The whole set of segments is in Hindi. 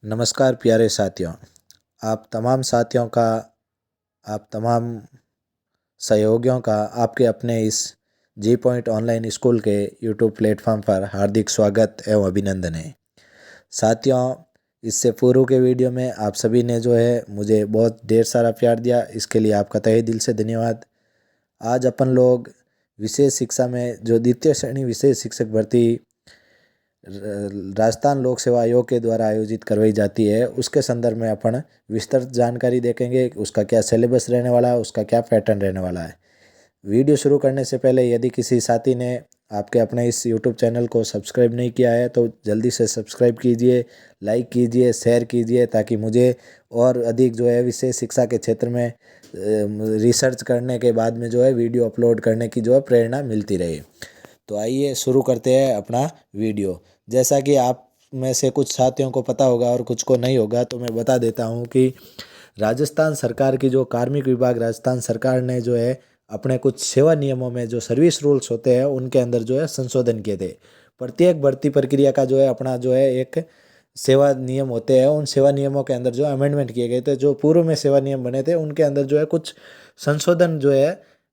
नमस्कार प्यारे साथियों। आप तमाम साथियों का, आप तमाम सहयोगियों का आपके अपने इस जी पॉइंट ऑनलाइन स्कूल के यूट्यूब प्लेटफॉर्म पर हार्दिक स्वागत एवं अभिनंदन है। साथियों, इससे पूर्व के वीडियो में आप सभी ने जो है मुझे बहुत ढेर सारा प्यार दिया, इसके लिए आपका तहे दिल से धन्यवाद। आज अपन लोग विशेष शिक्षा में जो द्वितीय श्रेणी विशेष शिक्षक भर्ती राजस्थान लोक सेवा आयोग के द्वारा आयोजित करवाई जाती है, उसके संदर्भ में अपन विस्तृत जानकारी देखेंगे। उसका क्या सिलेबस रहने वाला है, उसका क्या पैटर्न रहने वाला है। वीडियो शुरू करने से पहले यदि किसी साथी ने आपके अपने इस यूट्यूब चैनल को सब्सक्राइब नहीं किया है तो जल्दी से सब्सक्राइब कीजिए, लाइक कीजिए, शेयर कीजिए, ताकि मुझे और अधिक जो है विशेष शिक्षा के क्षेत्र में रिसर्च करने के बाद में जो है वीडियो अपलोड करने की जो है प्रेरणा मिलती रहे। तो आइए शुरू करते हैं अपना वीडियो। जैसा कि आप में से कुछ साथियों को पता होगा और कुछ को नहीं होगा, तो मैं बता देता हूँ कि राजस्थान सरकार की जो कार्मिक विभाग राजस्थान सरकार ने जो है अपने कुछ सेवा नियमों में जो सर्विस रूल्स होते हैं उनके अंदर जो है संशोधन किए थे। प्रत्येक भर्ती प्रक्रिया का जो है अपना जो है एक सेवा नियम होते हैं, उन सेवा नियमों के अंदर जो अमेंडमेंट किए गए थे। जो पूर्व में सेवा नियम बने थे उनके अंदर जो है कुछ संशोधन जो है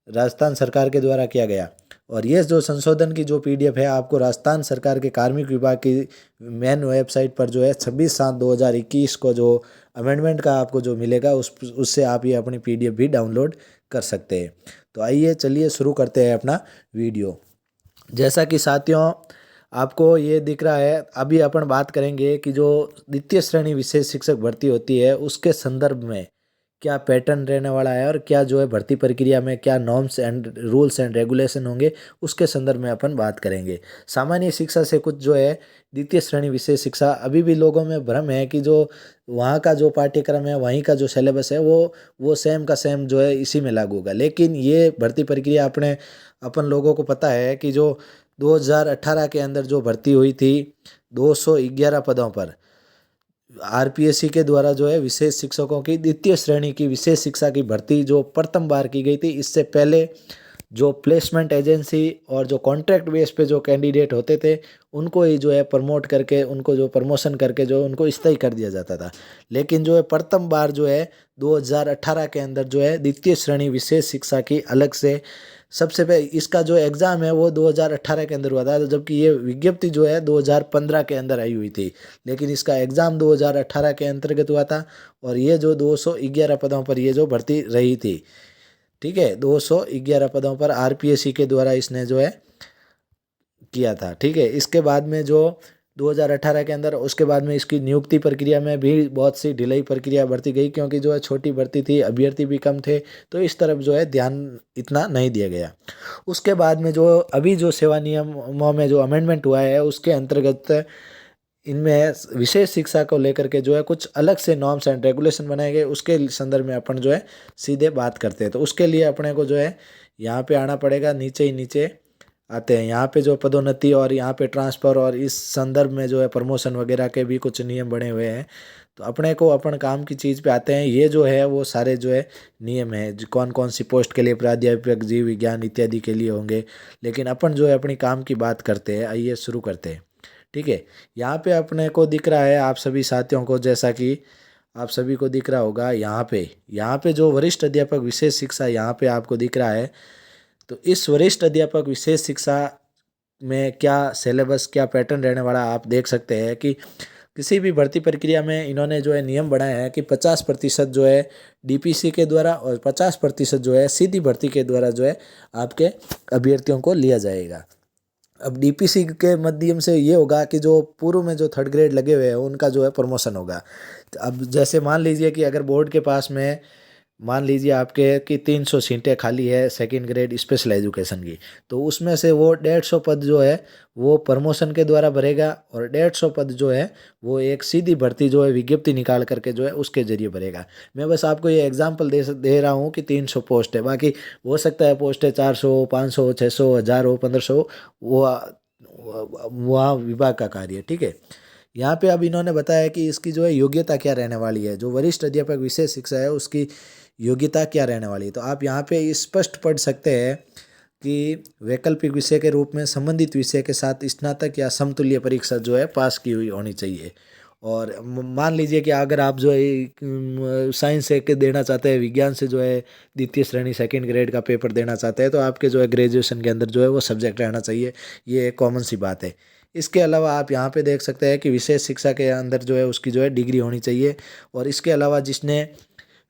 राजस्थान सरकार के द्वारा किया गया। और ये जो संशोधन की जो पीडीएफ है आपको राजस्थान सरकार के कार्मिक विभाग की मेन वेबसाइट पर जो है 26/7/2021 को जो अमेंडमेंट का आपको जो मिलेगा उससे आप ये अपनी पीडीएफ भी डाउनलोड कर सकते हैं। तो आइए चलिए शुरू करते हैं अपना वीडियो। जैसा कि साथियों आपको ये दिख रहा है, अभी अपन बात करेंगे कि जो द्वितीय श्रेणी विशेष शिक्षक भर्ती होती है उसके संदर्भ में क्या पैटर्न रहने वाला है और क्या जो है भर्ती प्रक्रिया में क्या norms and rules and regulation होंगे, उसके संदर्भ में अपन बात करेंगे। सामान्य शिक्षा से कुछ जो है द्वितीय श्रेणी विशेष शिक्षा, अभी भी लोगों में भ्रम है कि जो वहाँ का जो पाठ्यक्रम है, वहीं का जो सिलेबस है वो सेम का सेम जो है इसी में लागू होगा। लेकिन ये भर्ती प्रक्रिया अपन लोगों को पता है कि जो 2018 के अंदर जो भर्ती हुई थी 211 पदों पर आरपीएससी के द्वारा जो है विशेष शिक्षकों की द्वितीय श्रेणी की विशेष शिक्षा की भर्ती जो प्रथम बार की गई थी। इससे पहले जो प्लेसमेंट एजेंसी और जो कॉन्ट्रैक्ट बेस पे जो कैंडिडेट होते थे उनको ही जो है प्रमोट करके, उनको जो प्रमोशन करके जो उनको स्थायी कर दिया जाता था। लेकिन जो है प्रथम बार जो है 2018 के अंदर जो है द्वितीय श्रेणी विशेष शिक्षा की अलग से सबसे पहले इसका जो एग्ज़ाम है वो 2018 के अंदर हुआ था, जबकि ये विज्ञप्ति जो है 2015 के अंदर आई हुई थी। लेकिन इसका एग्ज़ाम 2018 के अंतर्गत हुआ था और ये जो 211 पदों पर ये जो भर्ती रही थी, ठीक है, 211 पदों पर आरपीएससी के द्वारा इसने जो है किया था। ठीक है, इसके बाद में जो 2018 के अंदर उसके बाद में इसकी नियुक्ति प्रक्रिया में भी बहुत सी ढिलाई प्रक्रिया बरती गई, क्योंकि जो है छोटी भर्ती थी, अभ्यर्थी भी कम थे, तो इस तरफ जो है ध्यान इतना नहीं दिया गया। उसके बाद में जो अभी जो सेवा नियमों में जो अमेंडमेंट हुआ है उसके अंतर्गत इनमें विशेष शिक्षा को लेकर के जो है कुछ अलग से नॉर्म्स एंड रेगुलेशन बनाए गए। उसके संदर्भ में अपन जो है सीधे बात करते हैं। तो उसके लिए अपने को जो है यहाँ पे आना पड़ेगा, नीचे ही नीचे आते हैं। यहाँ पे जो पदोन्नति और यहाँ पे ट्रांसफ़र और इस संदर्भ में जो है प्रमोशन वगैरह के भी कुछ नियम बने हुए हैं। तो अपने को अपन काम की चीज़ पे आते हैं। ये जो है वो सारे जो है नियम है कौन कौन सी पोस्ट के लिए प्राध्यापक, जीव विज्ञान इत्यादि के लिए होंगे। लेकिन अपन जो है अपनी काम की बात करते हैं। आइए शुरू करते हैं। ठीक है, यहाँ पे अपने को दिख रहा है आप सभी साथियों को, जैसा कि आप सभी को दिख रहा होगा यहाँ पे जो वरिष्ठ अध्यापक विशेष शिक्षा यहाँ पे आपको दिख रहा है। तो इस वरिष्ठ अध्यापक विशेष शिक्षा में क्या सिलेबस, क्या पैटर्न रहने वाला आप देख सकते हैं कि किसी भी भर्ती प्रक्रिया में इन्होंने जो है नियम बनाया है कि 50% जो है डीपीसी के द्वारा और 50% जो है सीधी भर्ती के द्वारा जो है आपके अभ्यर्थियों को लिया जाएगा। अब डीपीसी के माध्यम से ये होगा कि जो पूर्व में जो थर्ड ग्रेड लगे हुए हैं उनका जो है प्रमोशन होगा। तो अब जैसे मान लीजिए कि अगर बोर्ड के पास में मान लीजिए आपके कि 300 सीटें खाली है सेकंड ग्रेड स्पेशल एजुकेशन की, तो उसमें से वो 150 पद जो है वो प्रमोशन के द्वारा भरेगा और 150 पद जो है वो एक सीधी भर्ती जो है विज्ञप्ति निकाल करके जो है उसके जरिए भरेगा। मैं बस आपको ये एग्जांपल दे रहा हूँ कि 300 पोस्ट है, बाकी हो सकता है पोस्टें 400, 500, 600, 1000 हो, 1500, वो वहाँ विभाग का कार्य है। ठीक है, यहाँ पे अब इन्होंने बताया कि इसकी जो है योग्यता क्या रहने वाली है, जो वरिष्ठ अध्यापक विशेष शिक्षा है उसकी योग्यता क्या रहने वाली है। तो आप यहाँ पे स्पष्ट पढ़ सकते हैं कि वैकल्पिक विषय के रूप में संबंधित विषय के साथ स्नातक या समतुल्य परीक्षा जो है पास की हुई होनी चाहिए। और मान लीजिए कि अगर आप जो है साइंस से के देना चाहते हैं, विज्ञान से जो है द्वितीय श्रेणी सेकंड ग्रेड का पेपर देना चाहते हैं, तो आपके जो है ग्रेजुएशन के अंदर जो है वो सब्जेक्ट रहना चाहिए। ये एक कॉमन सी बात है। इसके अलावा आप यहाँ पे देख सकते हैं कि विशेष शिक्षा के अंदर जो है उसकी जो है डिग्री होनी चाहिए। और इसके अलावा जिसने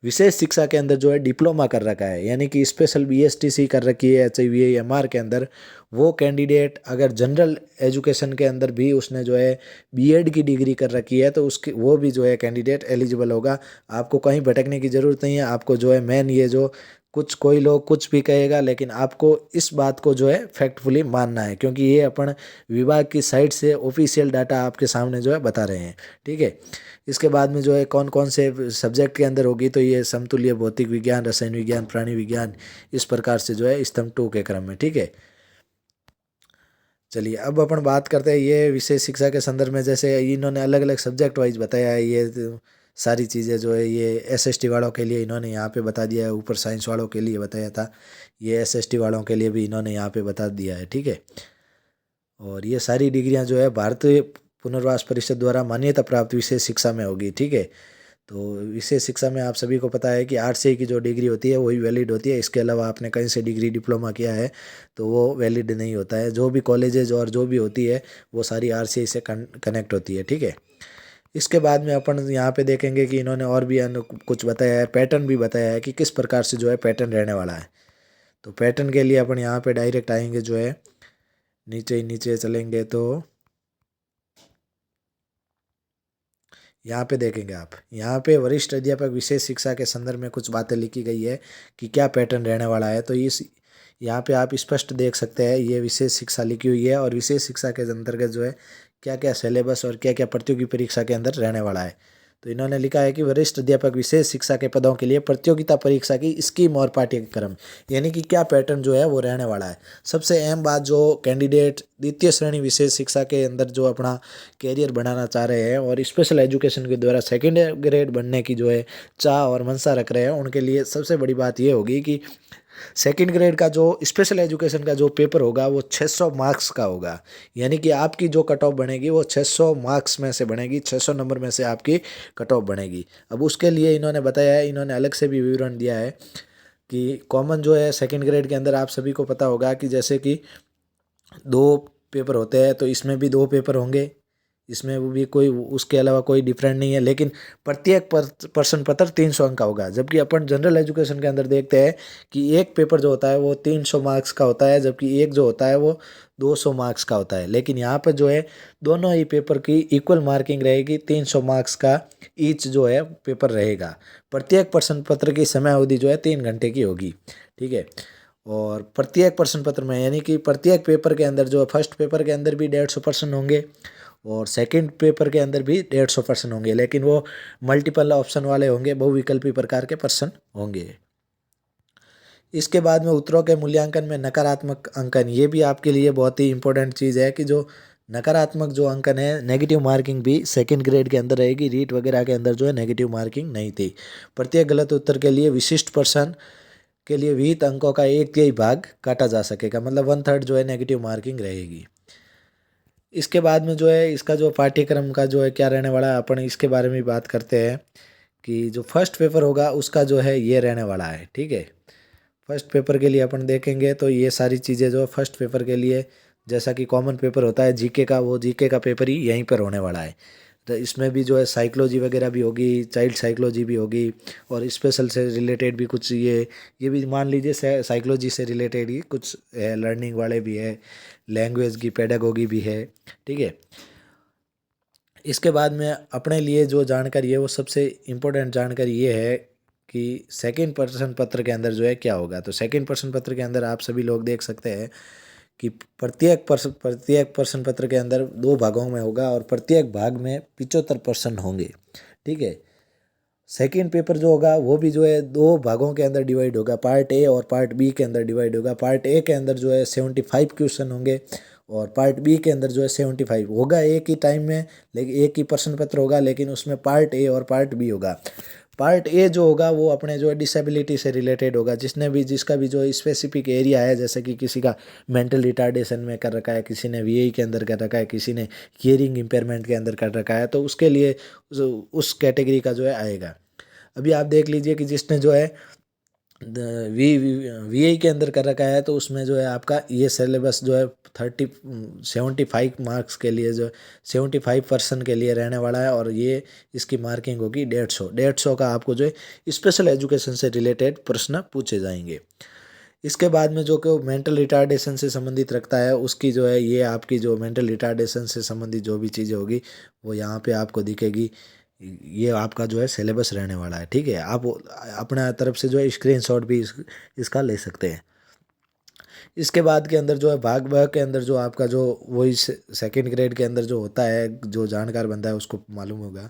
विशेष शिक्षा के अंदर जो है डिप्लोमा कर रखा है, यानी कि स्पेशल बीएसटीसी कर रखी है HIVAMR के अंदर, वो कैंडिडेट अगर जनरल एजुकेशन के अंदर भी उसने जो है बीएड की डिग्री कर रखी है, तो उसकी वो भी जो है कैंडिडेट एलिजिबल होगा। आपको कहीं भटकने की ज़रूरत नहीं है। आपको जो है मेन ये जो कुछ कोई लोग कुछ भी कहेगा, लेकिन आपको इस बात को जो है फैक्टफुली मानना है, क्योंकि ये अपन विभाग की साइट से ऑफिशियल डाटा आपके सामने जो है बता रहे हैं। ठीक है। इसके बाद में जो है कौन कौन से सब्जेक्ट के अंदर होगी, तो ये समतुल्य भौतिक विज्ञान, रसायन विज्ञान, प्राणी विज्ञान, इस प्रकार से जो है स्तंभ 2 के क्रम में। ठीक है। चलिए अब अपन बात करते हैं ये विशेष शिक्षा के संदर्भ में। जैसे इन्होंने अलग अलग सब्जेक्ट वाइज बताया है, ये सारी चीज़ें जो है ये SST वालों के लिए इन्होंने यहाँ पे बता दिया है। ऊपर साइंस वालों के लिए बताया था, ये SST वालों के लिए भी इन्होंने यहाँ पे बता दिया है। ठीक है। और ये सारी डिग्रियाँ जो है भारतीय पुनर्वास परिषद द्वारा मान्यता प्राप्त विशेष शिक्षा में होगी। ठीक है। तो विशेष शिक्षा में आप सभी को पता है कि RCI की जो डिग्री होती है वही वैलिड होती है। इसके अलावा आपने कहीं से डिग्री डिप्लोमा किया है तो वो वैलिड नहीं होता है। जो भी कॉलेजेज और जो भी होती है वो सारी RCI से कनेक्ट होती है। ठीक है। इसके बाद में अपन यहाँ पे देखेंगे कि इन्होंने और भी कुछ बताया है, पैटर्न भी बताया है कि किस प्रकार से जो है पैटर्न रहने वाला है। तो पैटर्न के लिए अपन यहाँ पे डायरेक्ट आएंगे, जो है नीचे ही नीचे चलेंगे तो यहाँ पे देखेंगे आप, यहाँ पे वरिष्ठ अध्यापक विशेष शिक्षा के संदर्भ में कुछ बातें लिखी गई है कि क्या पैटर्न रहने वाला है। तो इस यहाँ पे आप स्पष्ट देख सकते हैं ये विशेष शिक्षा लिखी हुई है, और विशेष शिक्षा के अंतर्गत जो है क्या क्या सिलेबस और क्या क्या प्रतियोगी परीक्षा के अंदर रहने वाला है। तो इन्होंने लिखा है कि वरिष्ठ अध्यापक विशेष शिक्षा के पदों के लिए प्रतियोगिता परीक्षा की स्कीम और पाठ्यक्रम, यानी कि क्या पैटर्न जो है वो रहने वाला है। सबसे अहम बात, जो कैंडिडेट द्वितीय श्रेणी विशेष शिक्षा के अंदर जो अपना कैरियर बनाना चाह रहे हैं और स्पेशल एजुकेशन के द्वारा सेकेंड ग्रेड बनने की जो है चाह और मंशा रख रहे हैं, उनके लिए सबसे बड़ी बात ये होगी कि सेकंड ग्रेड का जो स्पेशल एजुकेशन का जो पेपर होगा वो 600 मार्क्स का होगा। यानी कि आपकी जो कट ऑफ बनेगी वो 600 मार्क्स में से बनेगी, 600 नंबर में से आपकी कट ऑफ बनेगी। अब उसके लिए इन्होंने बताया है, इन्होंने अलग से भी विवरण दिया है कि कॉमन जो है सेकंड ग्रेड के अंदर आप सभी को पता होगा कि जैसे कि 2 पेपर होते हैं, तो इसमें भी 2 पेपर होंगे, इसमें वो भी कोई उसके अलावा कोई डिफरेंट नहीं है। लेकिन प्रत्येक प्रश्न पत्र 300 अंक का होगा, जबकि अपन जनरल एजुकेशन के अंदर देखते हैं कि एक पेपर जो होता है वो 300 मार्क्स का होता है, जबकि एक जो होता है वो 200 मार्क्स का होता है। लेकिन यहाँ पर जो है दोनों ही पेपर की इक्वल मार्किंग रहेगी, 300 मार्क्स का ईच जो है पेपर रहेगा। प्रत्येक प्रश्न पत्र की समय अवधि जो है 3 घंटे की होगी। ठीक है। और प्रत्येक प्रश्न पत्र में, यानी कि प्रत्येक पेपर के अंदर जो है फर्स्ट पेपर के अंदर भी 150 प्रश्न होंगे और सेकंड पेपर के अंदर भी 150 प्रश्न होंगे, लेकिन वो मल्टीपल ऑप्शन वाले होंगे, बहुविकल्पी प्रकार के प्रश्न होंगे। इसके बाद में उत्तरों के मूल्यांकन में नकारात्मक अंकन, ये भी आपके लिए बहुत ही इंपॉर्टेंट चीज़ है कि जो नकारात्मक जो अंकन है, नेगेटिव मार्किंग भी सेकंड ग्रेड के अंदर रहेगी। रीट वगैरह के अंदर जो है नेगेटिव मार्किंग नहीं थी। प्रत्येक गलत उत्तर के लिए विशिष्ट प्रश्न के लिए विहित अंकों का 1/3 भाग काटा जा सकेगा, मतलब 1/3 जो है नेगेटिव मार्किंग रहेगी। इसके बाद में जो है इसका जो पाठ्यक्रम का जो है क्या रहने वाला है, अपन इसके बारे में बात करते हैं कि जो फर्स्ट पेपर होगा उसका जो है ये रहने वाला है। ठीक है। फर्स्ट पेपर के लिए अपन देखेंगे तो ये सारी चीज़ें जो है फर्स्ट पेपर के लिए, जैसा कि कॉमन पेपर होता है जीके का, वो जीके का पेपर ही यहीं पर होने वाला है। तो इसमें भी जो है साइकोलॉजी वगैरह भी होगी, चाइल्ड साइकोलॉजी भी होगी, और स्पेशल से रिलेटेड भी कुछ ये भी मान लीजिए साइकोलॉजी से रिलेटेड ही कुछ है, लर्निंग वाले भी है, लैंग्वेज की पेडागोगी भी है। ठीक है। इसके बाद में अपने लिए जो जानकारी है वो सबसे इम्पोर्टेंट जानकारी ये है कि सेकंड प्रश्न पत्र के अंदर जो है क्या होगा। तो सेकंड प्रश्न पत्र के अंदर आप सभी लोग देख सकते हैं कि प्रत्येक प्रश्न पत्र के अंदर 2 भागों में होगा और प्रत्येक भाग में 75 प्रश्न होंगे। ठीक है। सेकंड पेपर जो होगा वो भी जो है 2 भागों के अंदर डिवाइड होगा, पार्ट ए और पार्ट बी के अंदर डिवाइड होगा। पार्ट ए के अंदर जो है 75 क्वेश्चन होंगे और पार्ट बी के अंदर जो है 75 होगा एक ही टाइम में, लेकिन एक ही प्रश्न पत्र होगा, लेकिन उसमें पार्ट ए और पार्ट बी होगा। पार्ट ए जो होगा वो अपने जो है डिसेबिलिटी से रिलेटेड होगा, जिसका भी जो स्पेसिफिक एरिया है, जैसे कि किसी का मेंटल रिटार्डेशन में कर रखा है, किसी ने वीआई के अंदर कर रखा है, किसी ने हियरिंग इम्पेयरमेंट के अंदर कर रखा है, तो उसके लिए उस कैटेगरी का जो है आएगा। अभी आप देख लीजिए कि जिसने जो है वी आई के अंदर कर रखा है, तो उसमें जो है आपका ये सिलेबस जो है 75 मार्क्स के लिए, जो 75% के लिए रहने वाला है, और ये इसकी मार्किंग होगी 150 का। आपको जो है स्पेशल एजुकेशन से रिलेटेड प्रश्न पूछे जाएंगे। इसके बाद में जो कि मेंटल रिटार्डेशन से संबंधित रखता है, उसकी जो है ये आपकी जो मेंटल रिटार्डेशन से संबंधित जो भी चीज़ें होगी वो यहाँ पे आपको दिखेगी। ये आपका जो है सिलेबस रहने वाला है, ठीक है। आप अपना तरफ से जो है स्क्रीनशॉट भी इसका ले सकते हैं। इसके बाद के अंदर जो है भाग ब के अंदर जो आपका जो वही सेकंड ग्रेड के अंदर जो होता है, जो जानकार बंदा है उसको मालूम होगा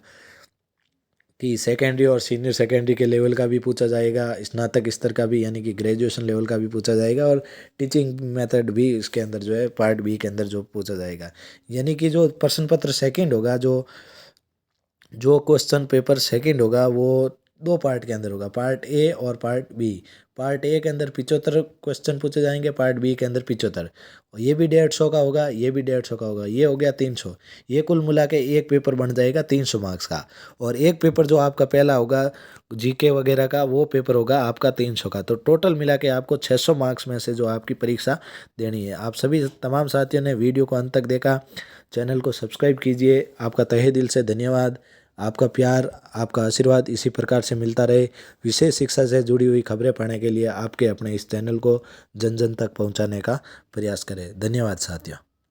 कि सेकेंडरी और सीनियर सेकेंडरी के लेवल का भी पूछा जाएगा, स्नातक स्तर का भी यानी कि ग्रेजुएशन लेवल का भी पूछा जाएगा, और टीचिंग मेथड भी इसके अंदर जो है पार्ट बी के अंदर जो पूछा जाएगा। यानी कि जो प्रश्न पत्र सेकंड होगा, जो क्वेश्चन पेपर सेकंड होगा वो दो पार्ट के अंदर होगा, पार्ट ए और पार्ट बी। पार्ट ए के अंदर 75 क्वेश्चन पूछे जाएंगे, पार्ट बी के अंदर 75, और ये भी 150 का होगा, ये भी 150 का होगा, ये हो गया 300। ये कुल मिला के एक पेपर बन जाएगा 300 मार्क्स का। और एक पेपर जो आपका पहला होगा जीके वगैरह का, वो पेपर होगा आपका 300 का। तो टोटल मिला के आपको 600 मार्क्स में से जो आपकी परीक्षा देनी है। आप सभी तमाम साथियों ने वीडियो को अंत तक देखा, चैनल को सब्सक्राइब कीजिए। आपका तहे दिल से धन्यवाद। आपका प्यार, आपका आशीर्वाद इसी प्रकार से मिलता रहे। विशेष शिक्षा से जुड़ी हुई खबरें पढ़ने के लिए आपके अपने इस चैनल को जन जन तक पहुंचाने का प्रयास करें। धन्यवाद साथियों।